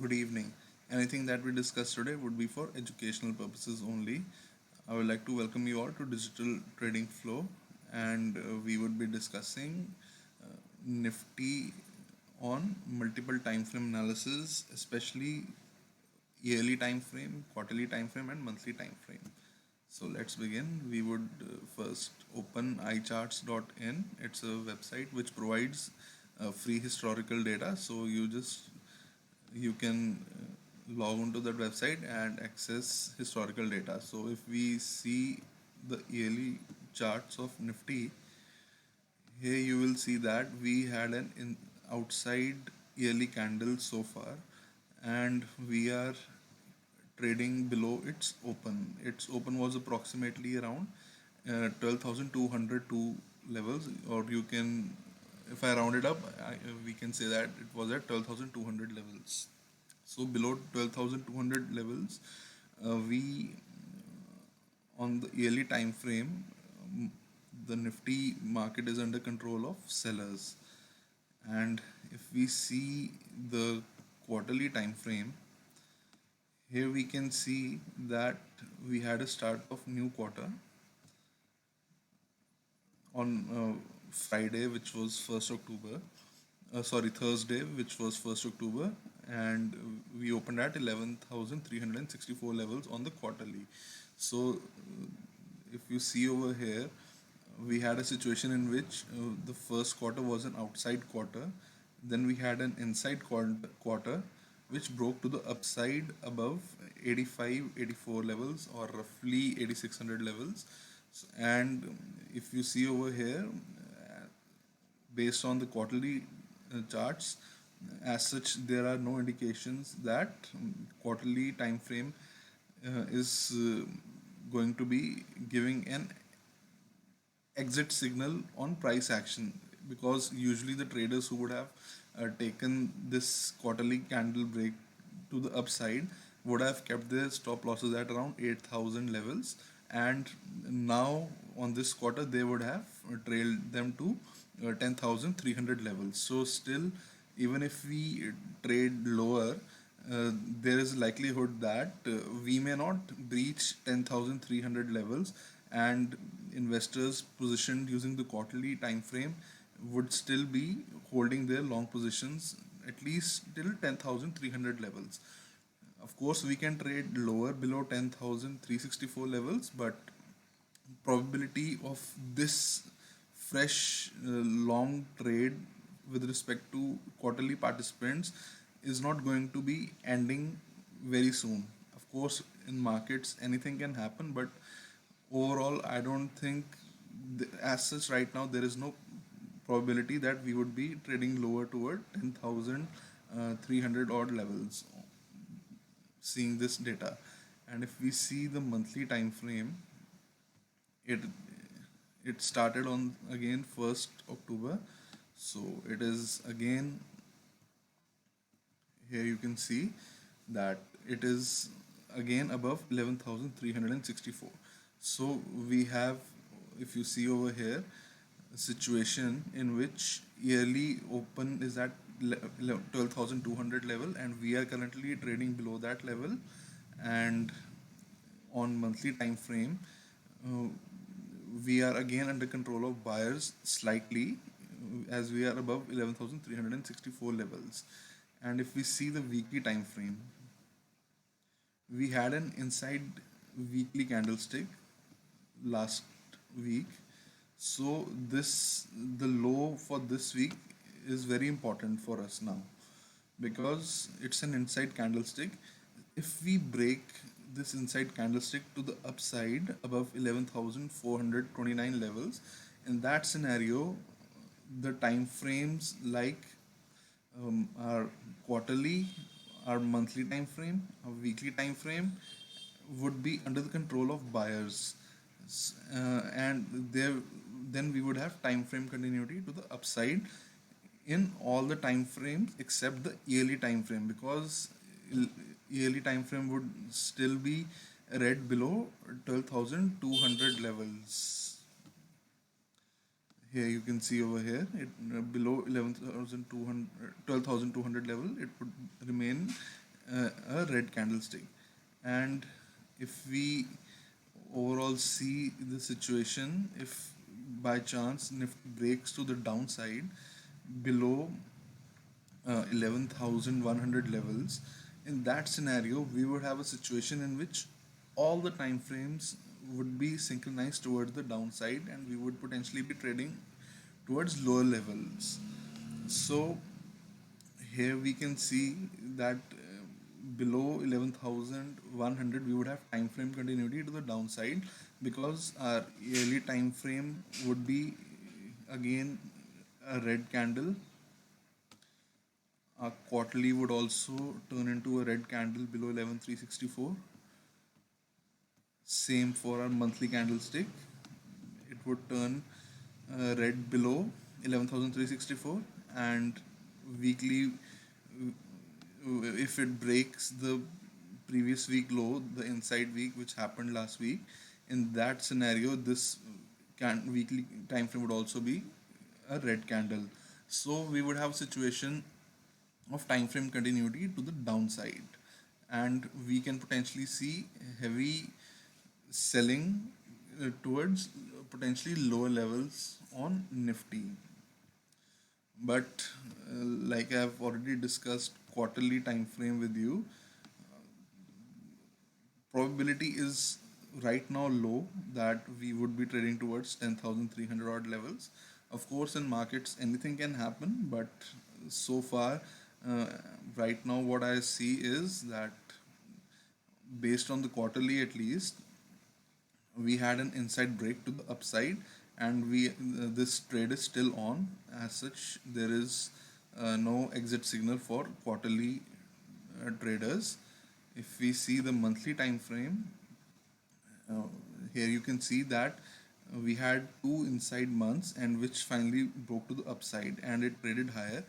Good evening. Anything that we discuss today would be for educational purposes only. I would like to welcome you all to Digital Trading Flow, and we would be discussing Nifty on multiple time frame analysis, especially yearly time frame, quarterly time frame, and monthly time frame. So let's begin. We would first open iCharts.in. It's a website which provides free historical data. So you can log onto that website and access historical data. So if we see the yearly charts of Nifty, here you will see that we had an outside yearly candle so far, and we are trading below its open. Its open was approximately around 12,202 levels, or you can, if I round it up, we can say that it was at 12,200 levels. So below 12,200 levels, we on the yearly time frame, the Nifty market is under control of sellers. And if we see the quarterly time frame, here we can see that we had a start of new quarter on Friday, which was 1st October. Sorry, Thursday, which was 1st October, and we opened at 11,364 levels on the quarterly. So, if you see over here, we had a situation in which the first quarter was an outside quarter, then we had an inside quarter which broke to the upside above 85, 84 levels, or roughly 8600 levels. And if you see over here, based on the quarterly charts, as such there are no indications that quarterly time frame is going to be giving an exit signal on price action, because usually the traders who would have taken this quarterly candle break to the upside would have kept their stop losses at around 8,000 levels, and now on this quarter they would have trailed them to 10,300 levels. So still, even if we trade lower, there is likelihood that we may not breach 10,300 levels, and investors positioned using the quarterly time frame would still be holding their long positions at least till 10,300 levels. Of course, we can trade lower below 10,364 levels, but probability of this fresh long trade with respect to quarterly participants is not going to be ending very soon. Of course, in markets anything can happen, but overall I don't think as such right now there is no probability that we would be trading lower toward 10,300 odd levels seeing this data. And if we see the monthly time frame, it it started on again 1st October. So it is again, here you can see that it is again above 11,364. So we have, if you see over here, a situation in which yearly open is at 12,200 level, and we are currently trading below that level. And on monthly time frame, uh, we are again under control of buyers slightly, as we are above 11,364 levels. And if we see the weekly time frame, we had an inside weekly candlestick last week. So this, the low for this week is very important for us now, because it's an inside candlestick. If we break this inside candlestick to the upside above 11,429 levels, in that scenario, the time frames like our quarterly, our monthly time frame, our weekly time frame would be under the control of buyers. And there, then we would have time frame continuity to the upside in all the time frames except the yearly time frame, because yearly time frame would still be read below 12,200 levels. Here you can see over here, it below 11,200, 12,200 level, it would remain a red candlestick. And if we overall see the situation, if by chance Nifty breaks to the downside below 11,100 levels, in that scenario, we would have a situation in which all the time frames would be synchronized towards the downside, and we would potentially be trading towards lower levels. So here we can see that below 11,100 we would have time frame continuity to the downside, because our yearly time frame would be again a red candle. Our quarterly would also turn into a red candle below 11,364. Same for our monthly candlestick. It would turn red below 11,364, and weekly, if it breaks the previous week low, the inside week which happened last week, in that scenario, this weekly time frame would also be a red candle. So we would have a situation of time frame continuity to the downside, and we can potentially see heavy selling towards potentially lower levels on Nifty. But like I've already discussed quarterly time frame with you, probability is right now low that we would be trading towards 10,300 odd levels. Of course, in markets anything can happen, but so far, uh, right now what I see is that based on the quarterly at least, we had an inside break to the upside, and we this trade is still on. As such, there is no exit signal for quarterly traders. If we see the monthly time frame, uh, here you can see that we had two inside months, and which finally broke to the upside and it traded higher.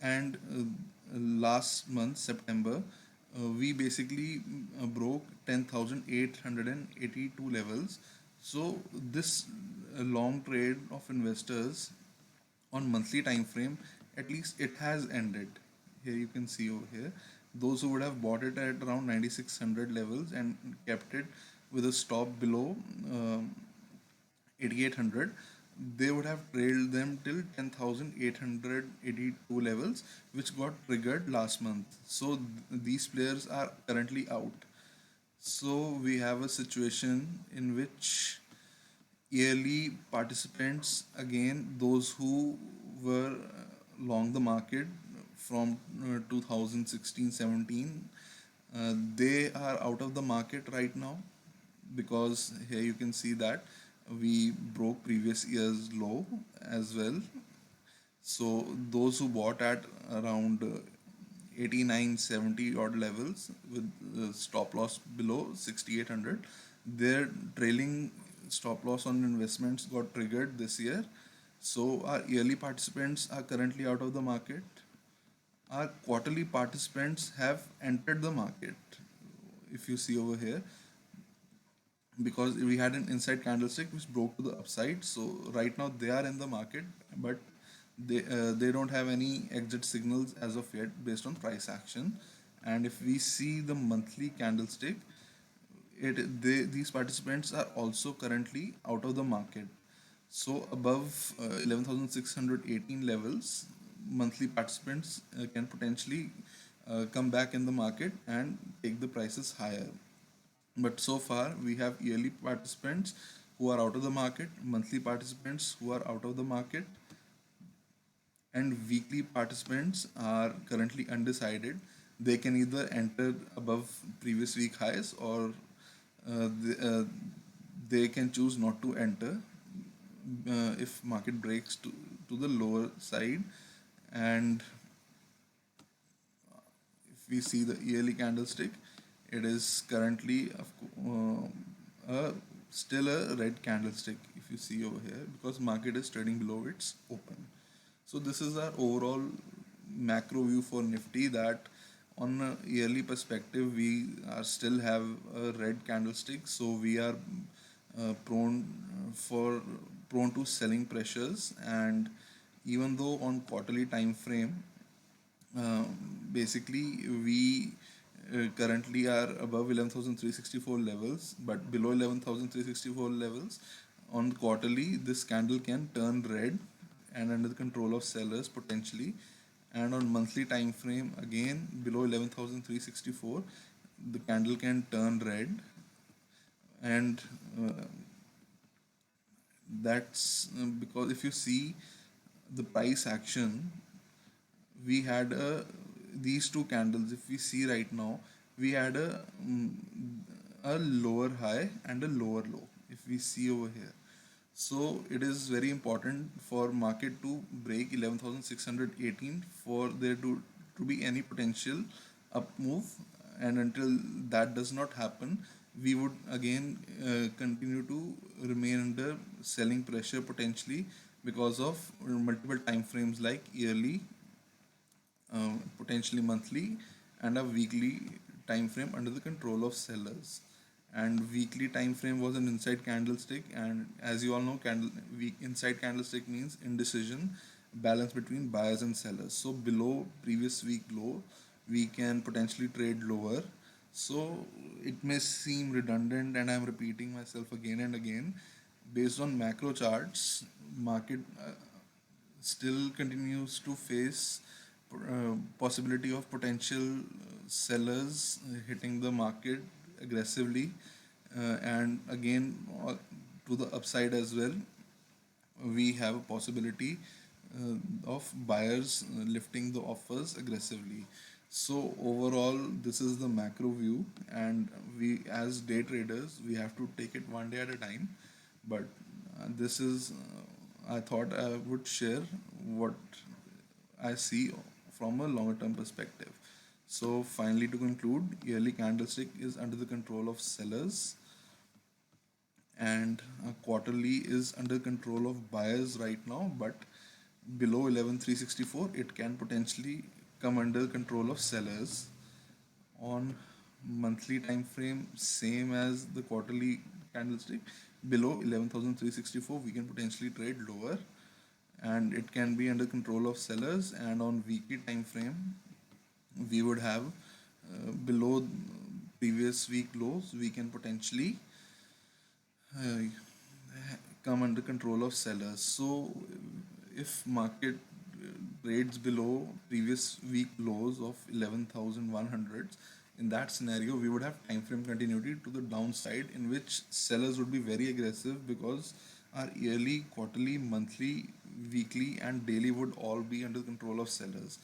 And last month, September, we basically broke 10,882 levels. So this long trade of investors on monthly time frame, at least it has ended. Here you can see over here, those who would have bought it at around 9600 levels and kept it with a stop below 8800, they would have trailed them till 10,882 levels, which got triggered last month. So these players are currently out. So we have a situation in which yearly participants, again those who were long the market from 2016-17, they are out of the market right now, because here you can see that we broke previous year's low as well. So those who bought at around 89, 70 odd levels with stop loss below 6800, their trailing stop loss on investments got triggered this year. So our yearly participants are currently out of the market. Our quarterly participants have entered the market. If you see over here, because we had an inside candlestick which broke to the upside, so right now they are in the market, but they don't have any exit signals as of yet based on price action. And if we see the monthly candlestick, these participants are also currently out of the market. So above 11,618 levels, monthly participants can potentially come back in the market and take the prices higher. But so far, we have yearly participants who are out of the market, monthly participants who are out of the market, and weekly participants are currently undecided. They can either enter above previous week highs, or they can choose not to enter if market breaks to the lower side. And if we see the yearly candlestick, it is currently still a red candlestick if you see over here, because market is trading below its open. So this is our overall macro view for Nifty, that on a yearly perspective we are still have a red candlestick, so we are prone for prone to selling pressures. And even though on quarterly time frame, uh, basically we currently are above 11,364 levels, but below 11,364 levels. On quarterly, this candle can turn red and under the control of sellers potentially. And on monthly time frame, again below 11,364, the candle can turn red. And uh, that's because if you see the price action, we had these two candles. If we see right now, we had a lower high and a lower low. If we see over here, so it is very important for market to break 11,618 for there to be any potential up move. And until that does not happen, we would again continue to remain under selling pressure potentially because of multiple time frames like yearly, potentially monthly, and a weekly time frame under the control of sellers. And weekly time frame was an inside candlestick, and as you all know, inside candlestick means indecision, balance between buyers and sellers. So below previous week low, we can potentially trade lower. So it may seem redundant, and I'm repeating myself again and again. Based on macro charts, market still continues to face possibility of potential sellers hitting the market aggressively, and again to the upside as well. We have a possibility of buyers lifting the offers aggressively. So overall, this is the macro view, and we as day traders we have to take it one day at a time. But this is I thought I would share what I see from a longer term perspective. So finally, to conclude, yearly candlestick is under the control of sellers, and quarterly is under control of buyers right now. But below 11,364, it can potentially come under control of sellers. On monthly time frame, same as the quarterly candlestick, below 11,364, we can potentially trade lower, and it can be under control of sellers. And on weekly time frame, we would have below previous week lows, we can potentially uh, come under control of sellers. So if market trades below previous week lows of 11,100, in that scenario we would have time frame continuity to the downside, in which sellers would be very aggressive because our yearly, quarterly, monthly, weekly and daily would all be under control of sellers.